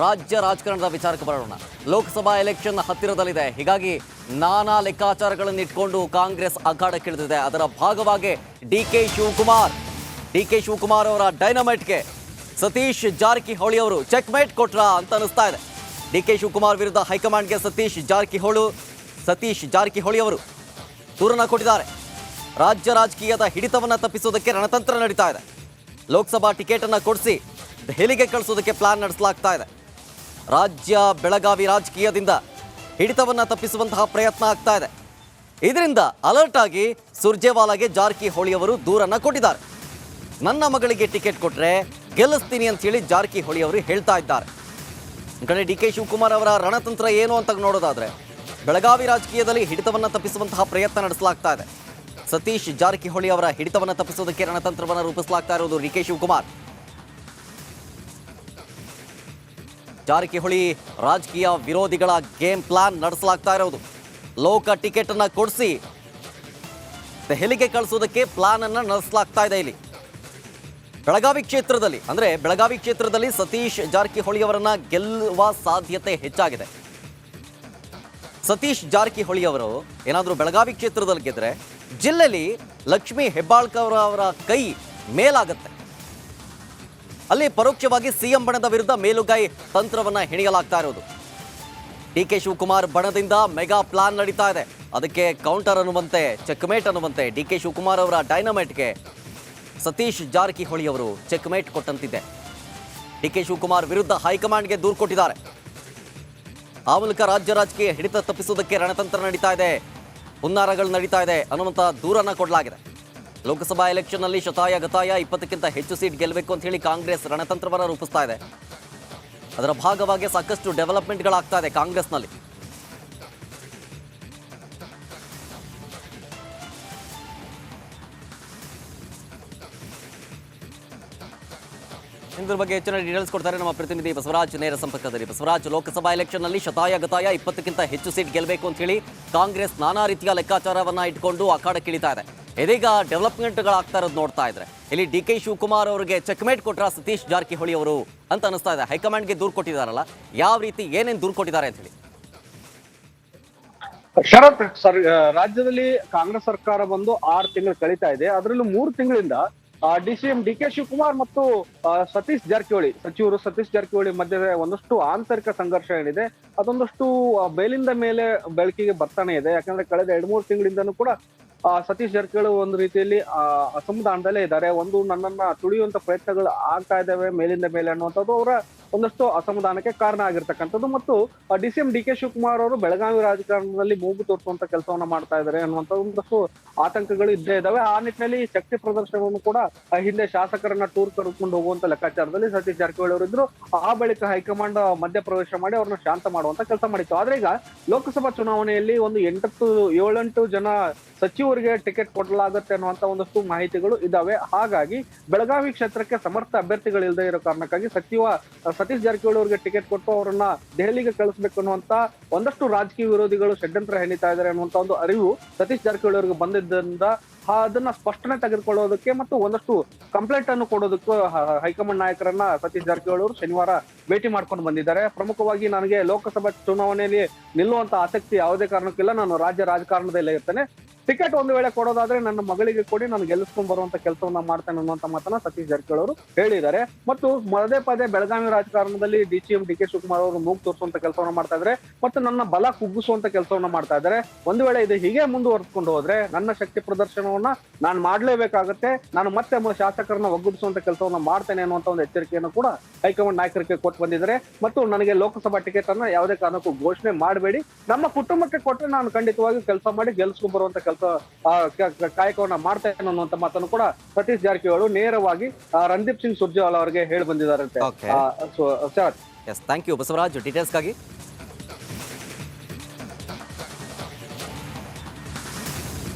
ರಾಜ್ಯ ರಾಜಕಾರಣದ ವಿಚಾರಕ್ಕೆ ಬರೋಣ. ಲೋಕಸಭಾ ಎಲೆಕ್ಷನ್ ಹತ್ತಿರದಲ್ಲಿದೆ. ಹೀಗಾಗಿ ನಾನಾ ಲೆಕ್ಕಾಚಾರಗಳನ್ನು ಇಟ್ಕೊಂಡು ಕಾಂಗ್ರೆಸ್ ಅಖಾಡಕ್ಕಿಳಿದಿದೆ. ಅದರ ಭಾಗವಾಗಿ ಡಿ ಕೆ ಶಿವಕುಮಾರ್ ಅವರ ಡೈನಮೈಟ್ಗೆ ಸತೀಶ್ ಜಾರಕಿಹೊಳಿ ಅವರು ಚೆಕ್ಮೇಟ್ ಕೊಟ್ರ ಅಂತ ಅನಿಸ್ತಾ ಇದೆ. ಡಿ ಕೆ ಶಿವಕುಮಾರ್ ವಿರುದ್ಧ ಹೈಕಮಾಂಡ್ಗೆ ಸತೀಶ್ ಜಾರಕಿಹೊಳಿ ಅವರು ದೂರನ್ನ ಕೊಟ್ಟಿದ್ದಾರೆ. ರಾಜ್ಯ ರಾಜಕೀಯದ ಹಿಡಿತವನ್ನು ತಪ್ಪಿಸೋದಕ್ಕೆ ರಣತಂತ್ರ ನಡೀತಾ ಇದೆ. ಲೋಕಸಭಾ ಟಿಕೆಟ್ ಅನ್ನು ಕೊಡಿಸಿ ದೆಹಲಿಗೆ ಕಳಿಸೋದಕ್ಕೆ ಪ್ಲಾನ್ ನಡೆಸಲಾಗ್ತಾ ಇದೆ. ರಾಜ್ಯ ಬೆಳಗಾವಿ ರಾಜಕೀಯದಿಂದ ಹಿಡಿತವನ್ನು ತಪ್ಪಿಸುವಂತಹ ಪ್ರಯತ್ನ ಆಗ್ತಾ ಇದೆ. ಇದರಿಂದ ಅಲರ್ಟ್ ಆಗಿ ಸುರ್ಜೇವಾಲಾಗೆ ಜಾರಕಿಹೊಳಿ ಅವರು ದೂರನ್ನ ಕೊಟ್ಟಿದ್ದಾರೆ. ನನ್ನ ಮಗಳಿಗೆ ಟಿಕೆಟ್ ಕೊಟ್ಟರೆ ಗೆಲ್ಲಿಸ್ತೀನಿ ಅಂತ ಹೇಳಿ ಜಾರಕಿಹೊಳಿ ಅವರು ಹೇಳ್ತಾ ಇದ್ದಾರೆ. ಈ ಕಡೆ ಡಿ ಕೆ ಶಿವಕುಮಾರ್ ಅವರ ರಣತಂತ್ರ ಏನು ಅಂತ ನೋಡೋದಾದ್ರೆ, ಬೆಳಗಾವಿ ರಾಜಕೀಯದಲ್ಲಿ ಹಿಡಿತವನ್ನು ತಪ್ಪಿಸುವಂತಹ ಪ್ರಯತ್ನ ನಡೆಸಲಾಗ್ತಾ ಇದೆ. ಸತೀಶ್ ಜಾರಕಿಹೊಳಿ ಅವರ ಹಿಡಿತವನ್ನು ತಪ್ಪಿಸೋದಕ್ಕೆ ರಣತಂತ್ರವನ್ನು ರೂಪಿಸಲಾಗ್ತಾ ಇರೋದು ಡಿ ಕೆ ಶಿವಕುಮಾರ್. ಜಾರಕಿಹೊಳಿ ರಾಜಕೀಯ ವಿರೋಧಿಗಳ ಗೇಮ್ ಪ್ಲಾನ್ ನಡೆಸಲಾಗ್ತಾ ಇರೋದು. ಲೋಕ ಟಿಕೆಟ್ ಅನ್ನ ಕೊಡಿಸಿ ದೆಹಲಿಗೆ ಕಳಿಸೋದಕ್ಕೆ ಪ್ಲಾನ್ ಅನ್ನ ನಡೆಸಲಾಗ್ತಾ ಇದೆ. ಇಲ್ಲಿ ಬೆಳಗಾವಿ ಕ್ಷೇತ್ರದಲ್ಲಿ ಸತೀಶ್ ಜಾರಕಿಹೊಳಿ ಅವರನ್ನ ಗೆಲ್ಲುವ ಸಾಧ್ಯತೆ ಹೆಚ್ಚಾಗಿದೆ. ಸತೀಶ್ ಜಾರಕಿಹೊಳಿ ಅವರು ಏನಾದರೂ ಬೆಳಗಾವಿ ಕ್ಷೇತ್ರದಲ್ಲಿ ಗೆದ್ರೆ ಜಿಲ್ಲೆಯಲ್ಲಿ ಲಕ್ಷ್ಮೀ ಹೆಬ್ಬಾಳ್ಕರ್ ಅವರ ಕೈ ಮೇಲಾಗತ್ತೆ. ಅಲ್ಲಿ ಪರೋಕ್ಷವಾಗಿ ಸಿಎಂ ಬಣದ ವಿರುದ್ಧ ಮೇಲುಗೈ ತಂತ್ರವನ್ನ ಹೆಣೆಯಲಾಗ್ತಾ ಇರೋದು. ಡಿ ಕೆ ಶಿವಕುಮಾರ್ ಬಣದಿಂದ ಮೆಗಾ ಪ್ಲಾನ್ ನಡೀತಾ ಇದೆ. ಅದಕ್ಕೆ ಕೌಂಟರ್ ಅನ್ನುವಂತೆ, ಚೆಕ್ಮೇಟ್ ಅನ್ನುವಂತೆ ಡಿ ಕೆ ಶಿವಕುಮಾರ್ ಅವರ ಡೈನಮೈಟ್ಗೆ ಸತೀಶ್ ಜಾರಕಿಹೊಳಿ ಅವರು ಚೆಕ್ಮೇಟ್ ಕೊಟ್ಟಂತಿದೆ. ಡಿ ಕೆ ಶಿವಕುಮಾರ್ ವಿರುದ್ಧ ಹೈಕಮಾಂಡ್ಗೆ ದೂರು ಕೊಟ್ಟಿದ್ದಾರೆ. ಆ ಮೂಲಕ ರಾಜ್ಯ ರಾಜಕೀಯ ಹಿಡಿತ ತಪ್ಪಿಸುವುದಕ್ಕೆ ರಣತಂತ್ರ ನಡೀತಾ ಇದೆ, ಹುನ್ನಾರಗಳು ನಡೀತಾ ಇದೆ ಅನ್ನುವಂಥ ದೂರನ್ನ ಕೊಡಲಾಗಿದೆ. ಲೋಕಸಭಾ ಎಲೆಕ್ಷನ್ನಲ್ಲಿ ಶತಾಯ ಗತಾಯ 20ಕ್ಕಿಂತ ಹೆಚ್ಚು ಸೀಟ್ ಗೆಲ್ಲಬೇಕು ಅಂತ ಹೇಳಿ ಕಾಂಗ್ರೆಸ್ ರಣತಂತ್ರವನ್ನು ರೂಪಿಸ್ತಾ ಇದೆ. ಅದರ ಭಾಗವಾಗಿ ಸಾಕಷ್ಟು ಡೆವಲಪ್ಮೆಂಟ್ಗಳಾಗ್ತಾ ಇದೆ ಕಾಂಗ್ರೆಸ್ನಲ್ಲಿ. ಇದ್ರ ಬಗ್ಗೆ ಹೆಚ್ಚಿನ ಡೀಟೇಲ್ಸ್ ಕೊಡ್ತಾರೆ ನಮ್ಮ ಪ್ರತಿನಿಧಿ ಬಸವರಾಜ್ ನೇರ ಸಂಪರ್ಕದಲ್ಲಿ. ಬಸವರಾಜ್, ಲೋಕಸಭಾ ಎಲೆಕ್ಷನ್ನಲ್ಲಿ ಶತಾಯ ಗತಾಯ 20ಕ್ಕಿಂತ ಹೆಚ್ಚು ಸೀಟ್ ಗೆಲ್ಲಬೇಕು ಅಂತ ಹೇಳಿ ಕಾಂಗ್ರೆಸ್ ನಾನಾ ರೀತಿಯ ಲೆಕ್ಕಾಚಾರವನ್ನ ಇಟ್ಕೊಂಡು ಅಖಾಡಕ್ಕಿಳಿತಾ ಇದೆ. ಇದೀಗ ಡೆವಲಪ್ಮೆಂಟ್ಗಳಾಗ್ತಾ ಇರೋದು ನೋಡ್ತಾ ಇದ್ರೆ ಇಲ್ಲಿ ಡಿ ಕೆ ಶಿವಕುಮಾರ್ ಅವರಿಗೆ ಚೆಕ್ಮೇಟ್ ಕೊಟ್ರ ಸತೀಶ್ ಜಾರಕಿಹೊಳಿ ಅವರು ಅಂತ ಅನಿಸ್ತಾ ಇದೆ. ಹೈಕಮಾಂಡ್ಗೆ ದೂರು ಕೊಟ್ಟಿದ್ದಾರಲ್ಲ, ಯಾವ ರೀತಿ ಏನೇನು ದೂರು ಕೊಟ್ಟಿದ್ದಾರೆ ಅಂತ ಹೇಳಿ? ಶರತ್ ಸರ್, ರಾಜ್ಯದಲ್ಲಿ ಕಾಂಗ್ರೆಸ್ ಸರ್ಕಾರ ಬಂದು 6 ತಿಂಗಳು ಕಳೀತಾ ಇದೆ. ಅದರಲ್ಲೂ 3 ತಿಂಗಳಿಂದ ಡಿಸಿಎಂ ಡಿ ಕೆ ಶಿವಕುಮಾರ್ ಮತ್ತು ಸಚಿವರು ಸತೀಶ್ ಜಾರಕಿಹೊಳಿ ಮಧ್ಯೆ ಒಂದಷ್ಟು ಆಂತರಿಕ ಸಂಘರ್ಷ ಏನಿದೆ ಅದೊಂದಷ್ಟು ಮೇಲಿಂದ ಮೇಲೆ ಬೆಳಕಿಗೆ ಬರ್ತಾನೆ ಇದೆ. ಯಾಕಂದ್ರೆ ಕಳೆದ 2-3 ತಿಂಗಳಿಂದನೂ ಕೂಡ ಸತೀಶ್ ಜಾರಕಿಹೊಳಿ ಒಂದು ರೀತಿಯಲ್ಲಿ ಅಸಮಾಧಾನದಲ್ಲೇ ಇದ್ದಾರೆ. ನನ್ನನ್ನ ತುಳಿಯುವಂತ ಪ್ರಯತ್ನಗಳು ಆಗ್ತಾ ಇದ್ದಾವೆ ಮೇಲಿಂದ ಮೇಲೆ ಅನ್ನುವಂಥದ್ದು ಅವರ ಒಂದಷ್ಟು ಅಸಮಾಧಾನಕ್ಕೆ ಕಾರಣ ಆಗಿರ್ತಕ್ಕಂಥದ್ದು. ಮತ್ತು ಡಿಸಿಎಂ ಡಿ ಕೆ ಶಿವಕುಮಾರ್ ಅವರು ಬೆಳಗಾವಿ ರಾಜಕಾರಣದಲ್ಲಿ ಮೂಗು ತೋರಿಸುವಂತ ಕೆಲಸವನ್ನ ಮಾಡ್ತಾ ಇದ್ದಾರೆ ಅನ್ನುವಂಥ ಒಂದಷ್ಟು ಆತಂಕಗಳು ಇದ್ದೇ ಇದಾವೆ. ಆ ನಿಟ್ಟಿನಲ್ಲಿ ಶಕ್ತಿ ಪ್ರದರ್ಶನವನ್ನು ಕೂಡ ಹಿಂದೆ ಶಾಸಕರನ್ನ ಟೂರ್ ಕರೆದುಕೊಂಡು ಹೋಗುವಂತ ಲೆಕ್ಕಾಚಾರದಲ್ಲಿ ಸತೀಶ್ ಜಾರಕಿಹೊಳಿ ಅವರು ಇದ್ರು. ಆ ಬಳಿಕ ಹೈಕಮಾಂಡ್ ಮಧ್ಯಪ್ರವೇಶ ಮಾಡಿ ಅವ್ರನ್ನ ಶಾಂತ ಮಾಡುವಂತ ಕೆಲಸ ಮಾಡಿತ್ತು. ಆದ್ರೆ ಈಗ ಲೋಕಸಭಾ ಚುನಾವಣೆಯಲ್ಲಿ ಒಂದು 7-8 ಜನ ಸಚಿವರಿಗೆ ಟಿಕೆಟ್ ಕೊಡಲಾಗುತ್ತೆ ಅನ್ನುವಂತ ಒಂದಷ್ಟು ಮಾಹಿತಿಗಳು ಇದಾವೆ. ಹಾಗಾಗಿ ಬೆಳಗಾವಿ ಕ್ಷೇತ್ರಕ್ಕೆ ಸಮರ್ಥ ಅಭ್ಯರ್ಥಿಗಳಿಲ್ಲದೆ ಇರೋ ಕಾರಣಕ್ಕಾಗಿ ಸತೀಶ್ ಜಾರಕಿಹೊಳಿ ಅವರಿಗೆ ಟಿಕೆಟ್ ಕೊಟ್ಟು ಅವರನ್ನ ದೆಹಲಿಗೆ ಕಳಿಸ್ಬೇಕು ಅನ್ನುವಂತ ಒಂದಷ್ಟು ರಾಜಕೀಯ ವಿರೋಧಿಗಳು ಷಡ್ಯಂತ್ರ ಹೆಣಿತಾ ಇದ್ದಾರೆ ಅನ್ನುವಂತ ಒಂದು ಅರಿವು ಸತೀಶ್ ಜಾರಕಿಹೊಳಿ ಅವರಿಗೆ ಬಂದಿದ್ದರಿಂದ ಅದನ್ನ ಸ್ಪಷ್ಟನೆ ತೆಗೆದುಕೊಳ್ಳೋದಕ್ಕೆ ಮತ್ತು ಒಂದಷ್ಟು ಕಂಪ್ಲೇಂಟ್ ಅನ್ನು ಕೊಡೋದಕ್ಕೂ ಹೈಕಮಾಂಡ್ ನಾಯಕರನ್ನ ಸತೀಶ್ ಜಾರಕಿಹೊಳಿ ಅವರು ಶನಿವಾರ ಭೇಟಿ ಮಾಡ್ಕೊಂಡು ಬಂದಿದ್ದಾರೆ. ಪ್ರಮುಖವಾಗಿ ನನಗೆ ಲೋಕಸಭಾ ಚುನಾವಣೆಯಲ್ಲಿ ನಿಲ್ಲುವಂತ ಆಸಕ್ತಿ ಯಾವುದೇ ಕಾರಣಕ್ಕಿಲ್ಲ, ನಾನು ರಾಜ್ಯ ರಾಜಕಾರಣದಲ್ಲೇ ಇರ್ತೇನೆ. ಟಿಕೆಟ್ ಒಂದು ವೇಳೆ ಕೊಡೋದಾದ್ರೆ ನನ್ನ ಮಗಳಿಗೆ ಕೊಡಿ, ನಾನು ಗೆಲ್ಲಿಸ್ಕೊಂಡ್ ಬರುವಂತ ಕೆಲಸವನ್ನ ಮಾಡ್ತೇನೆ ಅನ್ನುವಂತ ಮಾತನ್ನ ಸತೀಶ್ ಜಾರಕಿಹೊಳಿ ಅವರು ಹೇಳಿದ್ದಾರೆ. ಮತ್ತು ಪದೇ ಬೆಳಗಾವಿ ರಾಜಕಾರಣದಲ್ಲಿ ಡಿಸಿಎಂ ಡಿ ಕೆ ಶಿವಕುಮಾರ್ ಅವರು ಮೂಗು ತೋರಿಸುವಂತ ಕೆಲಸವನ್ನ ಮಾಡ್ತಾ ಇದ್ದಾರೆ ಮತ್ತು ನನ್ನ ಬಲ ಕುಗ್ಗಿಸುವಂತ ಕೆಲಸವನ್ನ ಮಾಡ್ತಾ ಇದ್ದಾರೆ. ಒಂದು ವೇಳೆ ಇದು ಹೀಗೆ ಮುಂದುವರೆಸ್ಕೊಂಡು ಹೋದ್ರೆ ನನ್ನ ಶಕ್ತಿ ಪ್ರದರ್ಶನವನ್ನ ನಾನು ಮಾಡ್ಲೇಬೇಕಾಗತ್ತೆ, ನಾನು ಮತ್ತೆ ಶಾಸಕರನ್ನ ಒಗ್ಗೂಡಿಸುವಂತ ಕೆಲಸವನ್ನ ಮಾಡ್ತೇನೆ ಅನ್ನುವಂತ ಒಂದು ಎಚ್ಚರಿಕೆಯನ್ನು ಕೂಡ ಹೈಕಮಾಂಡ್ ನಾಯಕರಿಗೆ ಕೊಟ್ಟು ಬಂದಿದ್ದಾರೆ. ಮತ್ತು ನನಗೆ ಲೋಕಸಭಾ ಟಿಕೆಟ್ ಅನ್ನ ಯಾವುದೇ ಕಾರಣಕ್ಕೂ ಘೋಷಣೆ ಮಾಡಬೇಡಿ, ನಮ್ಮ ಕುಟುಂಬಕ್ಕೆ ಕೊಟ್ಟರೆ ನಾನು ಖಂಡಿತವಾಗಿ ಕೆಲಸ ಮಾಡಿ ಗೆಲ್ಸ್ಕೊಂಡ್ ಬರುವಂತ ಕಾಯಕವನ್ನ ಮಾಡ್ತೇನೆ ಅನ್ನುವಂತ ಮಾತನ್ನು ಕೂಡ ಸತೀಶ್ ಜಾರಕಿಹೊಳಿ ನೇರವಾಗಿ ರಣದೀಪ್ ಸಿಂಗ್ ಸುರ್ಜೇವಾಲಾ ಅವರಿಗೆ ಹೇಳಿ ಬಂದಿದ್ದಾರೆ. Thank you Basavaraj ಡೀಟೇಲ್ಸ್ಗಾಗಿ.